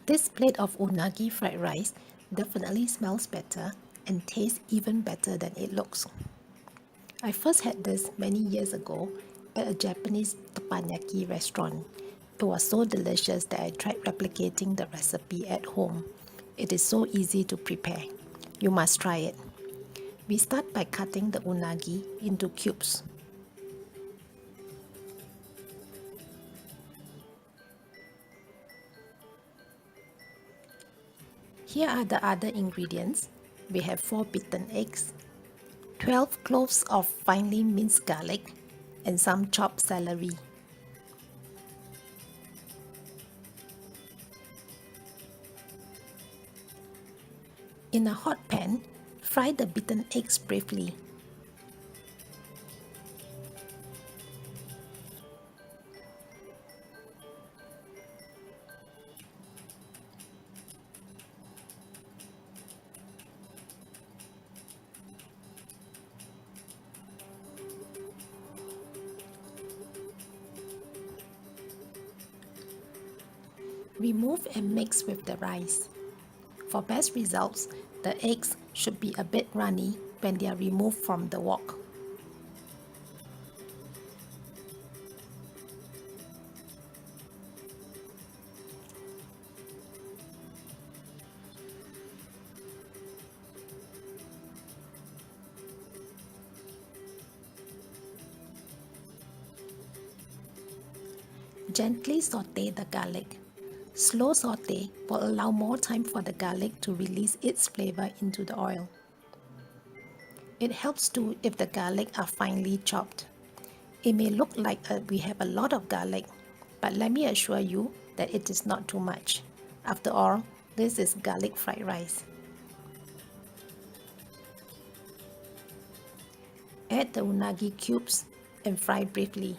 This plate of unagi fried rice definitely smells better and tastes even better than it looks. I first had this many years ago at a Japanese teppanyaki restaurant. It was so delicious that I tried replicating the recipe at home. It is so easy to prepare. You must try it. We start by cutting the unagi into cubes. Here are the other ingredients. We have 4 beaten eggs, 12 cloves of finely minced garlic, and some chopped celery. In a hot pan, fry the beaten eggs briefly. Remove and mix with the rice. For best results, the eggs should be a bit runny when they are removed from the wok. Gently saute the garlic. Slow saute will allow more time for the garlic to release its flavor into the oil. It helps too if the garlic are finely chopped. It may look like we have a lot of garlic, but let me assure you that it is not too much. After all, this is garlic fried rice. Add the unagi cubes and fry briefly.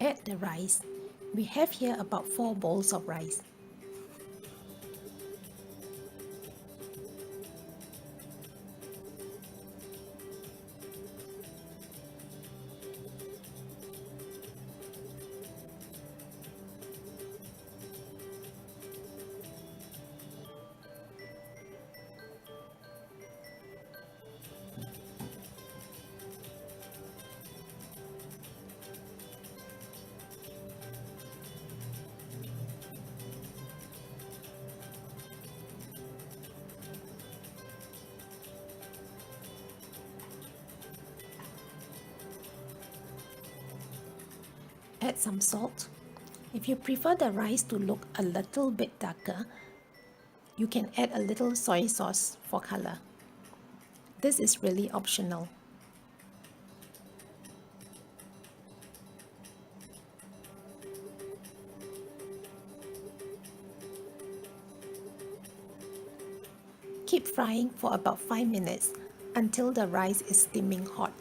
Add the rice. We have here about 4 bowls of rice. Add some salt. If you prefer the rice to look a little bit darker, you can add a little soy sauce for color. This is really optional. Keep frying for about 5 minutes until the rice is steaming hot.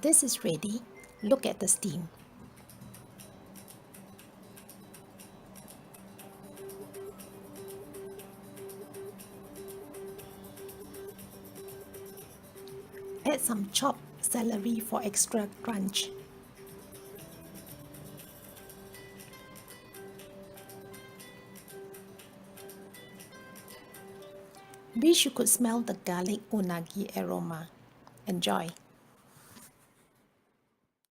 This is ready. Look at the steam. Add some chopped celery for extra crunch. Wish you could smell the garlic unagi aroma. Enjoy!